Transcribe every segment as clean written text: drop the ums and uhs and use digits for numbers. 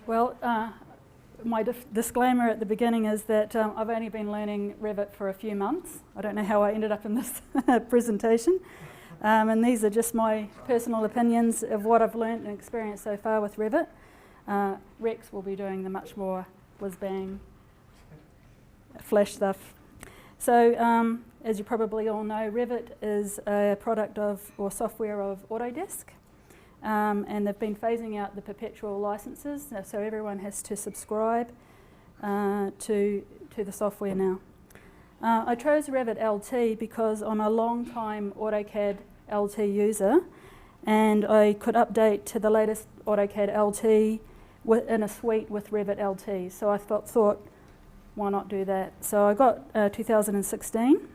Well, my disclaimer at the beginning is that I've only been learning Revit for a few months. I don't know how I ended up in this presentation. And these are just my personal opinions of what I've learned and experienced so far with Revit. Rex will be doing the much more whiz-bang flash stuff. So, as you probably all know, Revit is a product of, or software of Autodesk. And they've been phasing out the perpetual licenses, so everyone has to subscribe to the software now. I chose Revit LT because I'm a long-time AutoCAD LT user, and I could update to the latest AutoCAD LT in a suite with Revit LT. So I thought, why not do that? So I got 2016.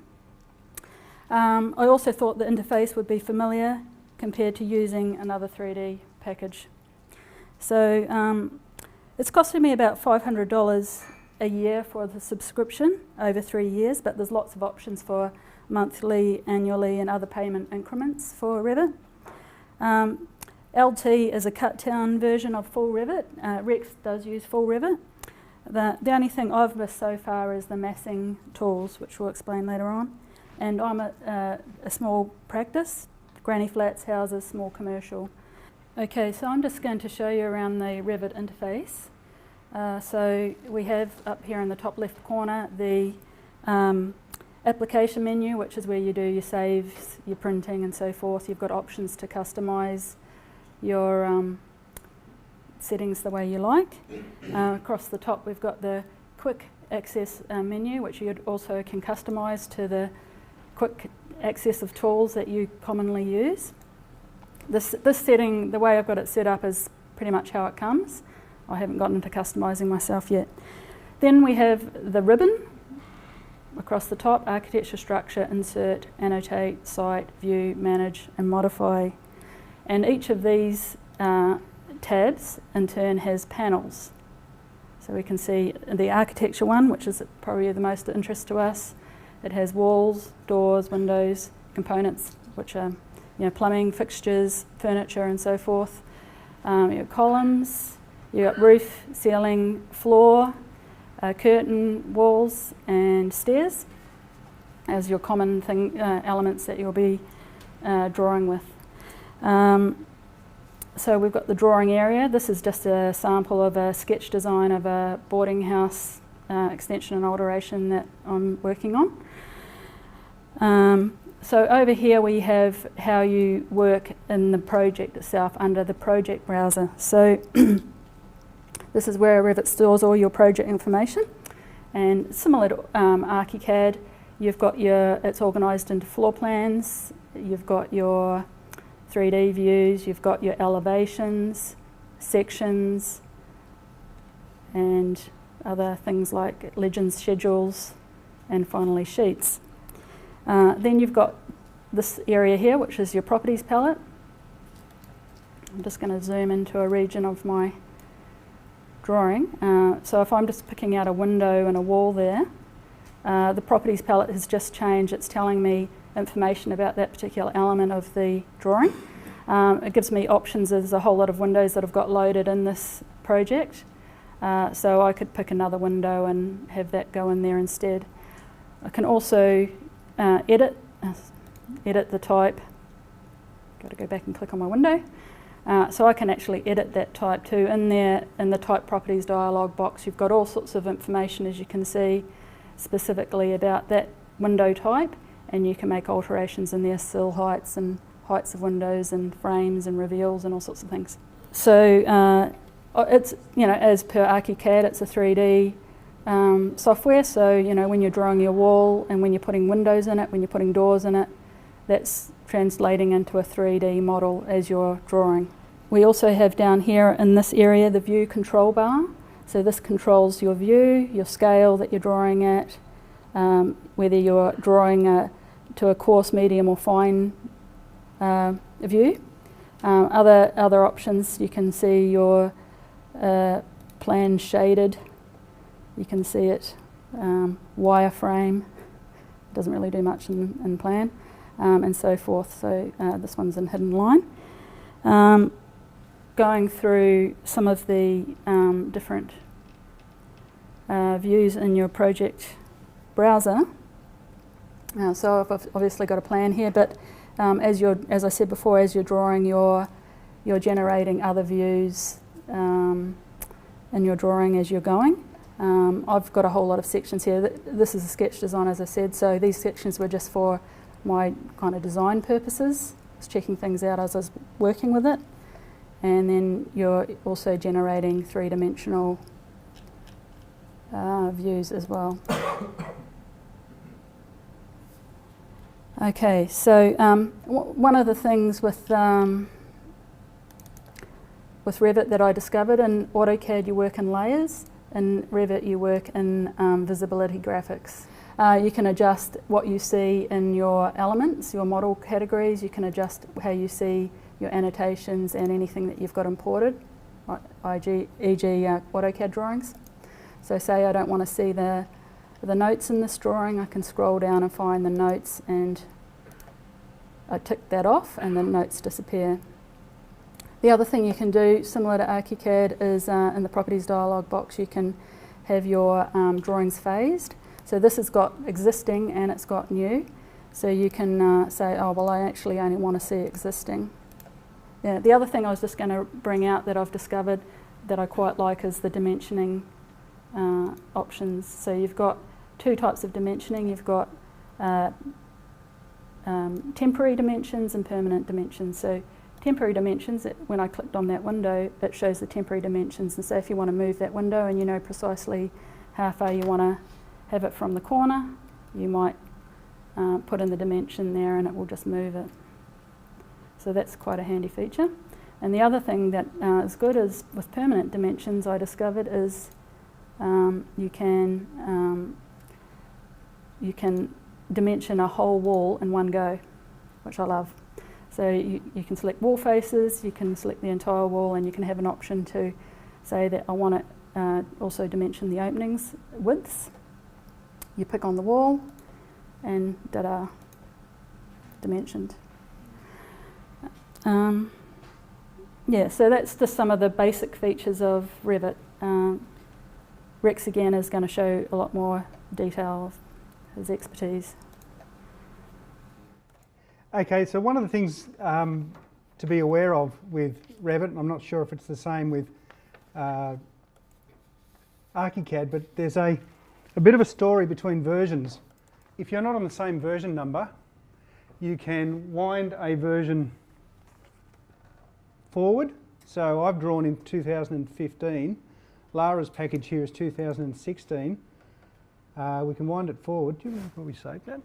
I also thought the interface would be familiar compared to using another 3D package. So it's costing me about $500 a year for the subscription over 3 years, but there's lots of options for monthly, annually, and other payment increments for Revit. LT is a cut-down version of full Revit. Rex does use full Revit. The only thing I've missed so far is the massing tools, which we'll explain later on. And I'm a small practice, granny flats, houses, small commercial. Okay, so I'm just going to show you around the Rivet interface. So we have up here in the top left corner the application menu, which is where you do your saves, your printing and so forth. You've got options to customise your settings the way you like. Across the top we've got the quick access menu, which you also can customise to the quick access of tools that you commonly use. This setting, the way I've got it set up, is pretty much how it comes. I haven't gotten into customising myself yet. Then we have the ribbon across the top: architecture, structure, insert, annotate, cite, view, manage and modify. And each of these tabs in turn has panels. So we can see the architecture one, which is probably the most of interest to us. It has walls, doors, windows, components, which are plumbing, fixtures, furniture and so forth. You've got columns, you've got roof, ceiling, floor, curtain, walls and stairs as your common elements that you'll be drawing with. So we've got the drawing area. This is just a sample of a sketch design of a boarding house extension and alteration that I'm working on. So over here we have how you work in the project itself under the project browser. So this is where Revit stores all your project information, and similar to ArchiCAD, you've got it's organised into floor plans, you've got your 3D views, you've got your elevations, sections, and other things like legends, schedules, and finally sheets. Then you've got this area here, which is your properties palette. I'm just going to zoom into a region of my drawing. So if I'm just picking out a window and a wall there, the properties palette has just changed. It's telling me information about that particular element of the drawing. It gives me options. There's a whole lot of windows that I've got loaded in this project. So I could pick another window and have that go in there instead. I can also edit the type. Got to go back and click on my window. So I can actually edit that type too. In there, in the type properties dialog box, you've got all sorts of information, as you can see, specifically about that window type, and you can make alterations in there, sill heights and heights of windows and frames and reveals and all sorts of things. So it's, as per ArchiCAD, it's a 3D software. So when you're drawing your wall and when you're putting windows in it, when you're putting doors in it, that's translating into a 3D model as you're drawing. We also have down here in this area the view control bar. So this controls your view, your scale that you're drawing at, whether you're drawing to a coarse, medium or fine view. Other options, you can see your plan shaded. You can see it wireframe. Doesn't really do much in plan, and so forth. So this one's in hidden line. going through some of the different views in your project browser. So I've obviously got a plan here, but as I said before, as you're drawing, you're generating other views in your drawing as you're going. I've got a whole lot of sections here. This is a sketch design, as I said, so these sections were just for my kind of design purposes. I was checking things out as I was working with it. And then you're also generating three-dimensional views as well. Okay, so one of the things with Revit that I discovered, in AutoCAD you work in layers, in Revit you work in visibility graphics. You can adjust what you see in your elements, your model categories. You can adjust how you see your annotations and anything that you've got imported, e.g. AutoCAD drawings. So say I don't want to see the notes in this drawing, I can scroll down and find the notes and I tick that off and the notes disappear. The other thing you can do, similar to ArchiCAD, is in the properties dialog box you can have your drawings phased. So this has got existing and it's got new. So you can say, oh well, I actually only want to see existing. Yeah, the other thing I was just going to bring out that I've discovered that I quite like is the dimensioning options. So you've got two types of dimensioning. You've got temporary dimensions and permanent dimensions. So temporary dimensions, when I clicked on that window, it shows the temporary dimensions. And so if you want to move that window and you know precisely how far you want to have it from the corner, you might put in the dimension there and it will just move it. So that's quite a handy feature. And the other thing that is good is with permanent dimensions, I discovered, is you can dimension a whole wall in one go, which I love. So you can select wall faces, you can select the entire wall, and you can have an option to say that I want to also dimension the openings widths. You pick on the wall and ta-da, dimensioned. Yeah, so that's just some of the basic features of Revit. Rex again is going to show a lot more detail of his expertise. Okay, so one of the things to be aware of with Revit, and I'm not sure if it's the same with ArchiCAD, but there's a bit of a story between versions. If you're not on the same version number, you can wind a version forward. So I've drawn in 2015. Lara's package here is 2016. We can wind it forward. Do you remember what we saved that?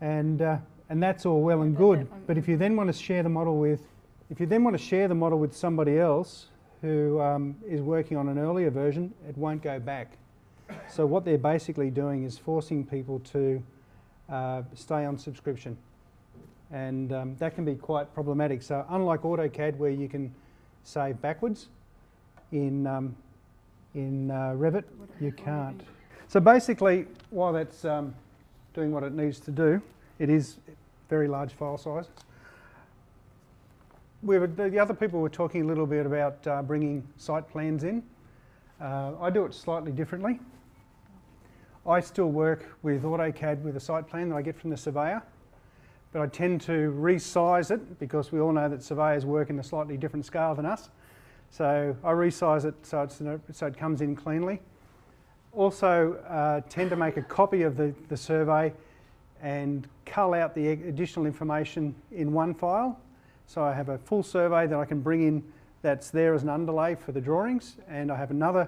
No. And that's all well and good. But if you then want to share the model with, somebody else who is working on an earlier version, it won't go back. So what they're basically doing is forcing people to stay on subscription. And that can be quite problematic. So unlike AutoCAD, where you can save backwards, in Revit you can't. So basically, while that's doing what it needs to do, it is very large file size. The other people were talking a little bit about bringing site plans in. I do it slightly differently. I still work with AutoCAD with a site plan that I get from the surveyor, but I tend to resize it because we all know that surveyors work in a slightly different scale than us. So I resize it so it comes in cleanly. Also tend to make a copy of the survey and cull out the additional information in one file. So I have a full survey that I can bring in that's there as an underlay for the drawings, and I have another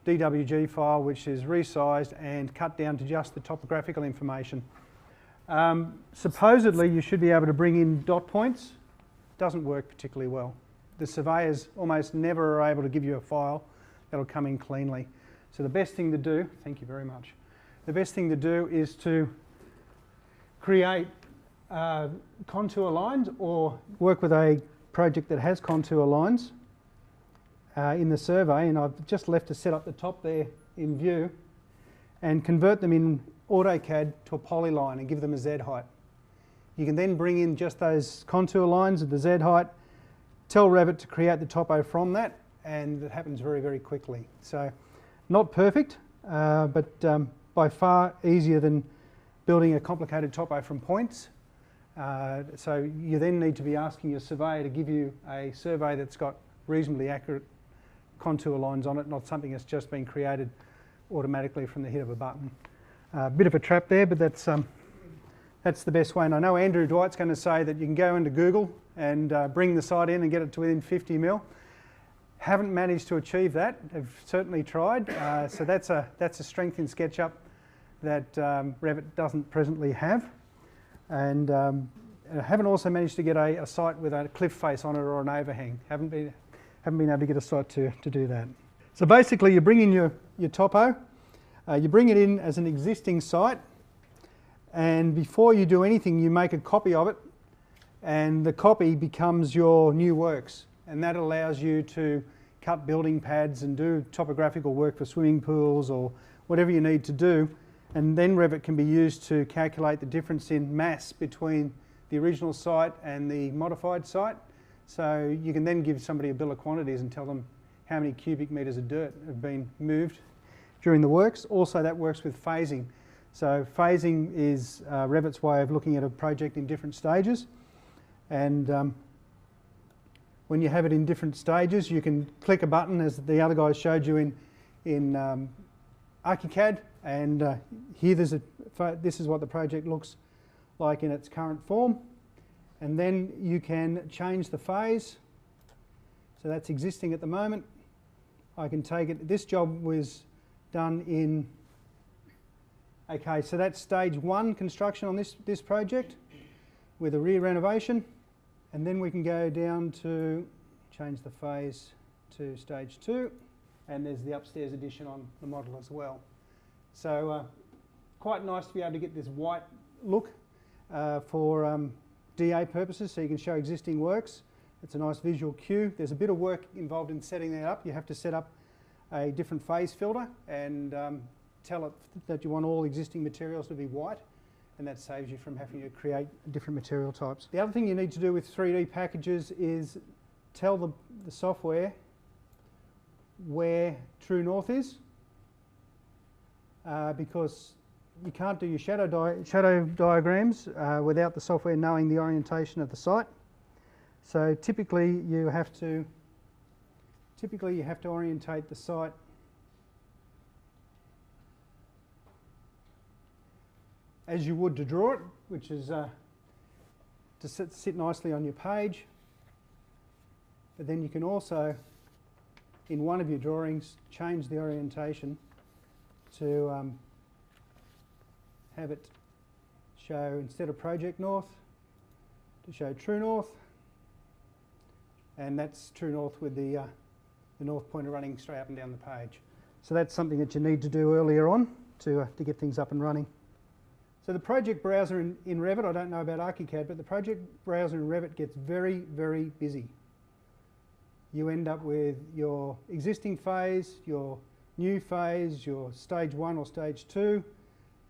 DWG file which is resized and cut down to just the topographical information. Supposedly you should be able to bring in dot points. Doesn't work particularly well. The surveyors almost never are able to give you a file that'll come in cleanly. So the best thing to do, thank you very much, the best thing to do is to create contour lines or work with a project that has contour lines in the survey, and I've just left to set up the top there in view and convert them in AutoCAD to a polyline and give them a Z height. You can then bring in just those contour lines of the Z height, tell Revit to create the topo from that, and it happens very, very quickly. So not perfect, but by far easier than building a complicated topo from points. So you then need to be asking your surveyor to give you a survey that's got reasonably accurate contour lines on it, not something that's just been created automatically from the hit of a button. Bit of a trap there, but that's the best way. And I know Andrew Dwight's going to say that you can go into Google and bring the site in and get it to within 50 mil. Haven't managed to achieve that. I've certainly tried. So that's a strength in SketchUp that Revit doesn't presently have. And I haven't also managed to get a site with a cliff face on it or an overhang. Haven't been able to get a site to do that. So basically you bring in your topo, you bring it in as an existing site, and before you do anything you make a copy of it, and the copy becomes your new works, and that allows you to cut building pads and do topographical work for swimming pools or whatever you need to do, and then Revit can be used to calculate the difference in mass between the original site and the modified site. So you can then give somebody a bill of quantities and tell them how many cubic metres of dirt have been moved during the works. Also that works with phasing. So phasing is Revit's way of looking at a project in different stages, and when you have it in different stages you can click a button, as the other guys showed you in ArchiCAD, and here this is what the project looks like in its current form, and then you can change the phase. So that's existing at the moment. I can take it, this job was done in, okay, so that's stage 1 construction on this project with a rear renovation, and then we can go down to change the phase to stage 2, and there's the upstairs addition on the model as well. So quite nice to be able to get this white look for DA purposes, so you can show existing works. It's a nice visual cue. There's a bit of work involved in setting that up. You have to set up a different phase filter and tell it that you want all existing materials to be white, and that saves you from having to create different material types. The other thing you need to do with 3D packages is tell the software where true north is, because you can't do your shadow diagrams without the software knowing the orientation of the site. So typically you have to orientate the site as you would to draw it, which is to sit nicely on your page. But then you can also, in one of your drawings, change the orientation to have it show, instead of project north, to show true north, and that's true north with the north pointer running straight up and down the page. So that's something that you need to do earlier on to get things up and running. So the project browser in Revit, I don't know about ArchiCAD, but the project browser in Revit gets very, very busy. You end up with your existing phase, your new phase, your stage 1 or stage 2,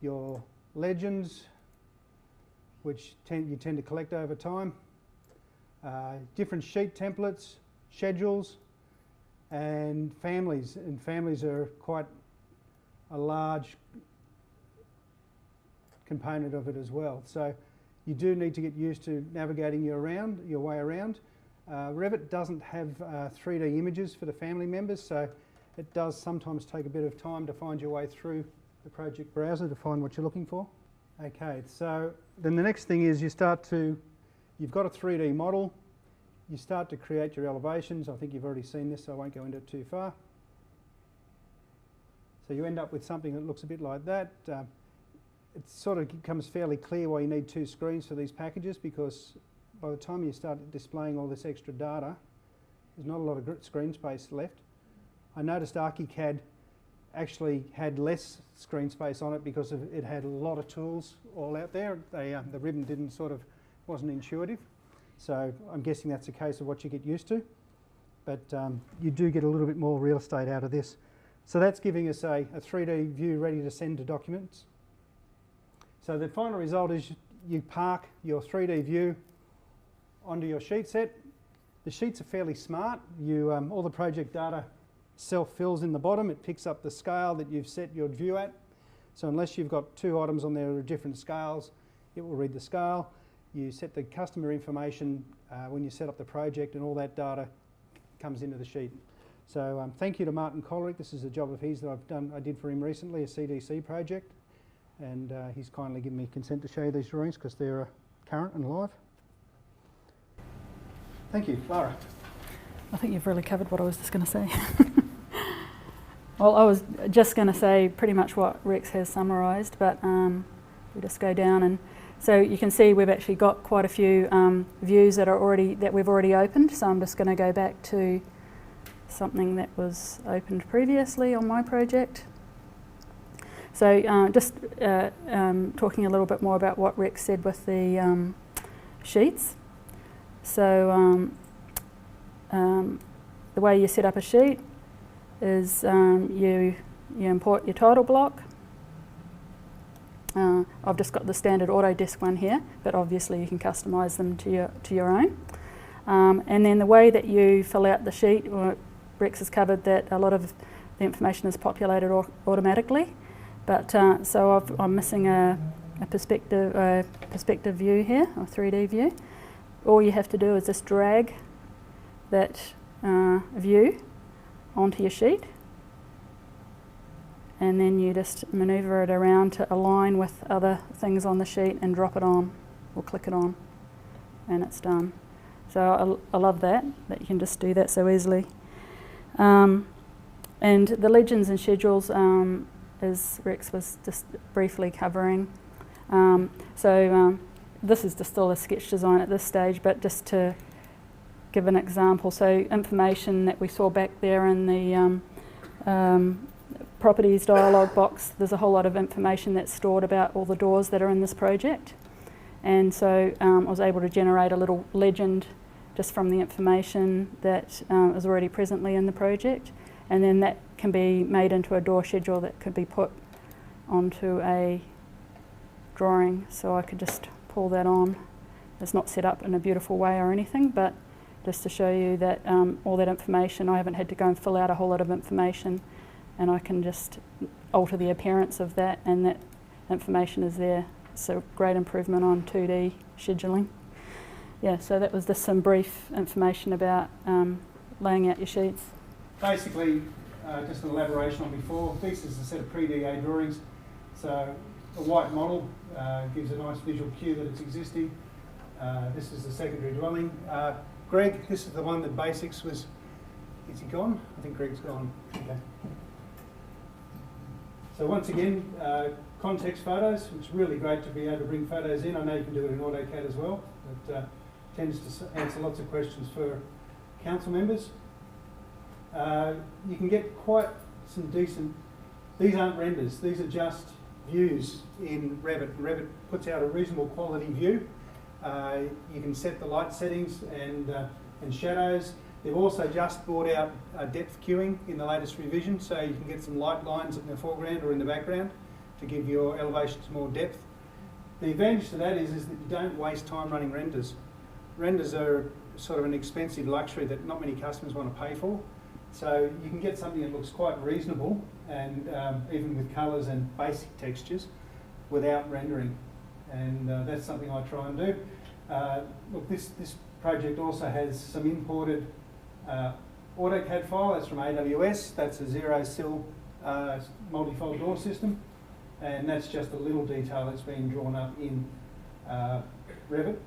your legends, which you tend to collect over time, different sheet templates, schedules, and families. And families are quite a large component of it as well. So you do need to get used to navigating your way around. Revit doesn't have 3D images for the family members, so it does sometimes take a bit of time to find your way through the project browser to find what you're looking for. Okay, so then the next thing is you've got a 3D model, you start to create your elevations. I think you've already seen this, so I won't go into it too far. So you end up with something that looks a bit like that. It sort of becomes fairly clear why you need 2 screens for these packages, because by the time you start displaying all this extra data, there's not a lot of screen space left. I noticed ArchiCAD actually had less screen space on it because it had a lot of tools all out there. The ribbon wasn't intuitive. So I'm guessing that's a case of what you get used to. But you do get a little bit more real estate out of this. So that's giving us a 3D view ready to send to documents. So the final result is you park your 3D view onto your sheet set, The sheets are fairly smart. All the project data self-fills in the bottom. It picks up the scale that you've set your view at. So unless you've got two items on there of different scales, it will read the scale. You set the customer information when you set up the project, and all that data comes into the sheet. So thank you to Martin Colerick. This is a job of his that I did for him recently, a CDC project, and he's kindly given me consent to show you these drawings because they're current and live. Thank you, Lara. I think you've really covered what I was just going to say. Well, I was just going to say pretty much what Rex has summarised, but we just go down, and so you can see we've actually got quite a few views that we've already opened. So I'm just going to go back to something that was opened previously on my project. So just talking a little bit more about what Rex said with the sheets. So the way you set up a sheet is you import your title block. I've just got the standard Autodesk one here, but obviously you can customise them to your own. And then the way that you fill out the sheet, Rex has covered that a lot of the information is populated automatically, but so I'm missing a perspective view here, or 3D view. All you have to do is just drag that view onto your sheet, and then you just manoeuvre it around to align with other things on the sheet and drop it on, or click it on, and it's done. So I love that you can just do that so easily. And the legends and schedules, as Rex was just briefly covering. This is just still a sketch design at this stage, but just to give an example. So information that we saw back there in the properties dialog box, there's a whole lot of information that's stored about all the doors that are in this project. And so I was able to generate a little legend just from the information that is already presently in the project. And then that can be made into a door schedule that could be put onto a drawing. So I could just pull that on. It's not set up in a beautiful way or anything, but just to show you that all that information, I haven't had to go and fill out a whole lot of information, and I can just alter the appearance of that, and that information is there. So great improvement on 2D scheduling. Yeah, so that was just some brief information about laying out your sheets. Basically, just an elaboration on before, this is a set of pre-DA drawings. So a white model gives a nice visual cue that it's existing. This is the secondary dwelling. Greg, this is the one that Basics was, is he gone? I think Greg's gone. Okay. So once again, context photos. It's really great to be able to bring photos in. I know you can do it in AutoCAD as well. It tends to answer lots of questions for council members. You can get quite some decent, these aren't renders, these are just views in Revit. Revit puts out a reasonable quality view. You can set the light settings and shadows. They've also just brought out depth queuing in the latest revision, so you can get some light lines in the foreground or in the background to give your elevations more depth. The advantage to that is that you don't waste time running renders. Renders are sort of an expensive luxury that not many customers want to pay for. So you can get something that looks quite reasonable, and even with colours and basic textures, without rendering. And that's something I try and do. Look, this project also has some imported AutoCAD file. That's from AWS. That's a zero-sill multi-fold door system, and that's just a little detail that's been drawn up in Revit.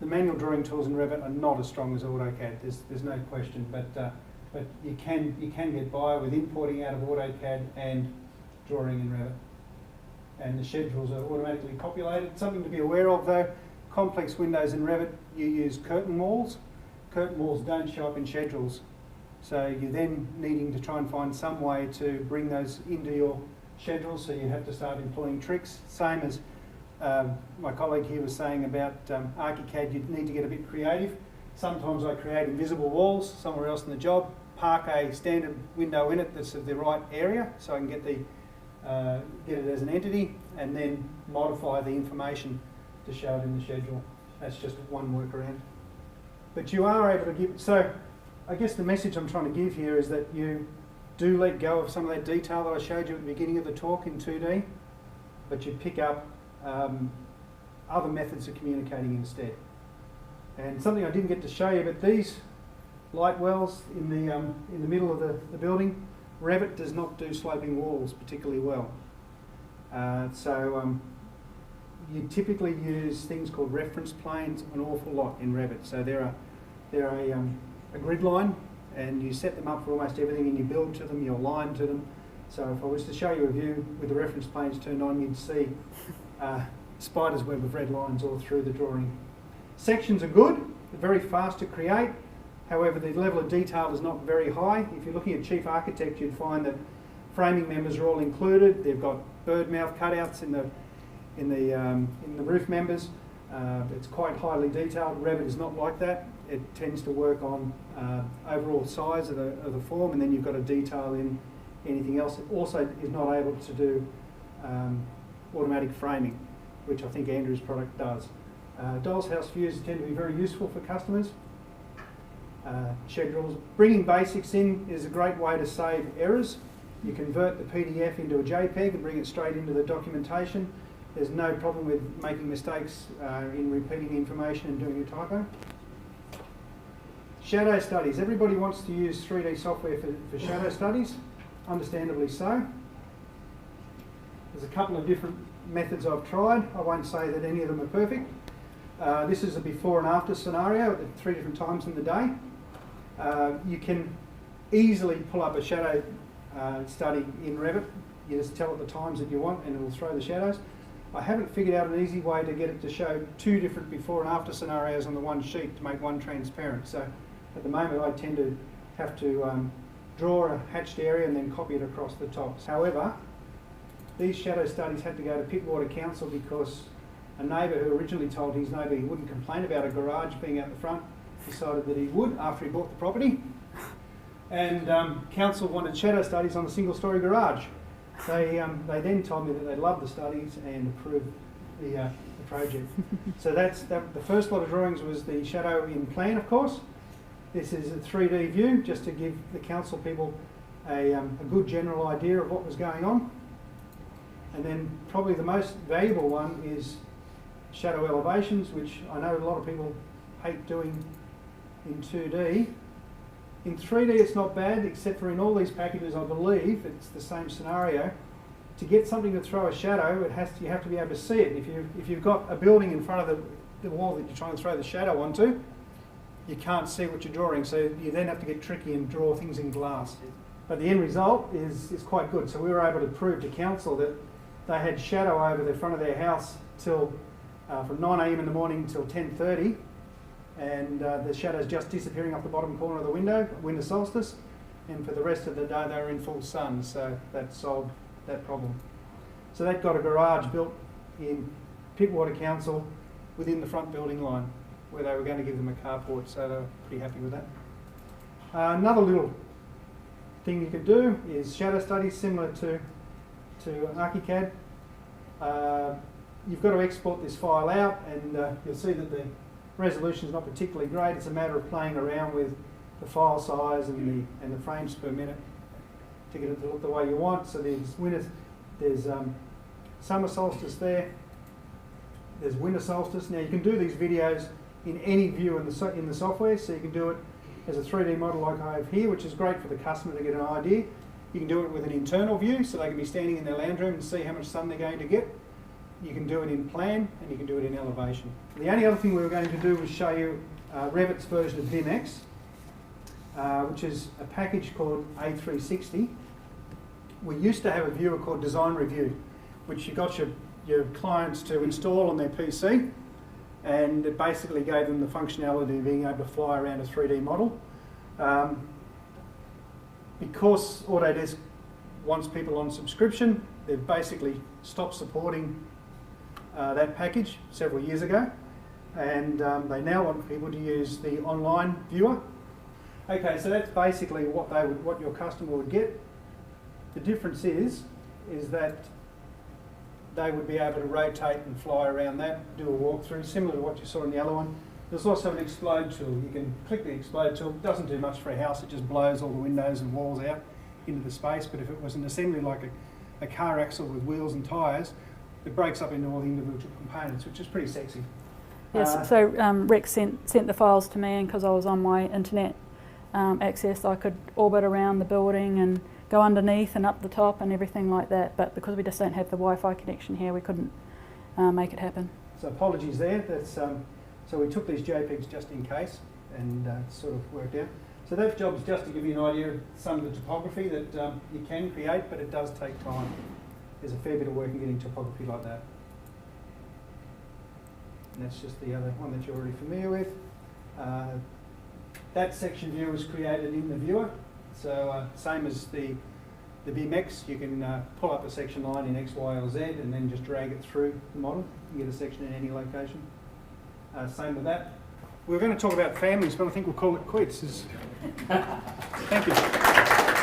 The manual drawing tools in Revit are not as strong as AutoCAD. There's no question, but you can get by with importing out of AutoCAD and drawing in Revit. And the schedules are automatically populated. Something to be aware of though, complex windows in Revit, you use curtain walls. Curtain walls don't show up in schedules. So you're then needing to try and find some way to bring those into your schedules, so you have to start employing tricks. Same as my colleague here was saying about ArchiCAD, you need to get a bit creative. Sometimes I create invisible walls somewhere else in the job, park a standard window in it that's of the right area, so I can get it as an entity, and then modify the information to show it in the schedule. That's just one workaround. But you are able to give, so I guess the message I'm trying to give here is that you do let go of some of that detail that I showed you at the beginning of the talk in 2D, but you pick up other methods of communicating instead. And something I didn't get to show you, but these light wells in the middle of the building, Revit does not do sloping walls particularly well. You typically use things called reference planes an awful lot in Revit. So they're a grid line, and you set them up for almost everything, and you build to them, you align to them. So if I was to show you a view with the reference planes turned on, you'd see spider's web of red lines all through the drawing. Sections are good, they're very fast to create. However, the level of detail is not very high. If you're looking at chief architect, you'd find that framing members are all included. They've got bird mouth cutouts in the roof members. It's quite highly detailed. Revit is not like that. It tends to work on overall size of the form, and then you've got a detail in anything else. It also is not able to do automatic framing, which I think Andrew's product does. Doll's house views tend to be very useful for customers. Schedules. Bringing basics in is a great way to save errors. You convert the PDF into a JPEG and bring it straight into the documentation. There's no problem with making mistakes in repeating information and doing a typo. Shadow studies. Everybody wants to use 3D software for shadow studies, understandably so. There's a couple of different methods I've tried. I won't say that any of them are perfect. This is a before and after scenario at 3 different times in the day. You can easily pull up a shadow study in Revit. You just tell it the times that you want and it will throw the shadows. I haven't figured out an easy way to get it to show 2 different before and after scenarios on the one sheet to make one transparent. So at the moment I tend to have to draw a hatched area and then copy it across the tops. However, these shadow studies had to go to Pittwater Council because a neighbour who originally told his neighbour he wouldn't complain about a garage being out the front decided that he would after he bought the property. And council wanted shadow studies on a single-storey garage. They then told me that they loved the studies and approved the project. So the first lot of drawings was the shadow in plan, of course. This is a 3D view just to give the council people a good general idea of what was going on. And then probably the most valuable one is shadow elevations, which I know a lot of people hate doing in 2D. In 3D it's not bad, except for in all these packages I believe it's the same scenario. To get something to throw a shadow, you have to be able to see it. If you've got a building in front of the wall that you're trying to throw the shadow onto, you can't see what you're drawing, so you then have to get tricky and draw things in glass. But the end result is quite good. So we were able to prove to council that they had shadow over the front of their house till from 9 AM in the morning till 10:30, and the shadow's just disappearing off the bottom corner of the winter solstice, and for the rest of the day they were in full sun, so that solved that problem. So that got a garage built in Pittwater Council within the front building line, where they were going to give them a carport, so they were pretty happy with that. Another little thing you could do is shadow studies similar to ArchiCAD. You've got to export this file out, and you'll see that the resolution is not particularly great. It's a matter of playing around with the file size and the frames per minute to get it to look the way you want. So there's summer solstice there. There's winter solstice. Now you can do these videos in any view in the software, so you can do it as a 3D model like I have here, which is great for the customer to get an idea. You can do it with an internal view, so they can be standing in their lounge room and see how much sun they're going to get. You can do it in plan, and you can do it in elevation. The only other thing we were going to do was show you Revit's version of VimX, which is a package called A360. We used to have a viewer called Design Review, which you got your clients to install on their PC, and it basically gave them the functionality of being able to fly around a 3D model. Because Autodesk wants people on subscription, they've basically stopped supporting that package several years ago, and they now want people to use the online viewer. Okay, so that's basically what your customer would get. The difference is that they would be able to rotate and fly around that, do a walkthrough, similar to what you saw in the other one. There's also an explode tool. You can click the explode tool. It doesn't do much for a house. It just blows all the windows and walls out into the space. But if it was an assembly like a car axle with wheels and tyres, it breaks up into all the individual components, which is pretty sexy. Yes, so Rex sent the files to me, and because I was on my internet access, I could orbit around the building and go underneath and up the top and everything like that. But because we just don't have the Wi-Fi connection here, we couldn't make it happen. So apologies there. That's so we took these JPEGs just in case, and it sort of worked out. So that job is just to give you an idea of some of the topography that you can create, but it does take time. There's a fair bit of work in getting topography like that. And that's just the other one that you're already familiar with. That section view was created in the viewer. So same as the BMX, you can pull up a section line in X, Y or Z and then just drag it through the model. You get a section in any location. Same with that. We're going to talk about families, but I think we'll call it quits. Thank you.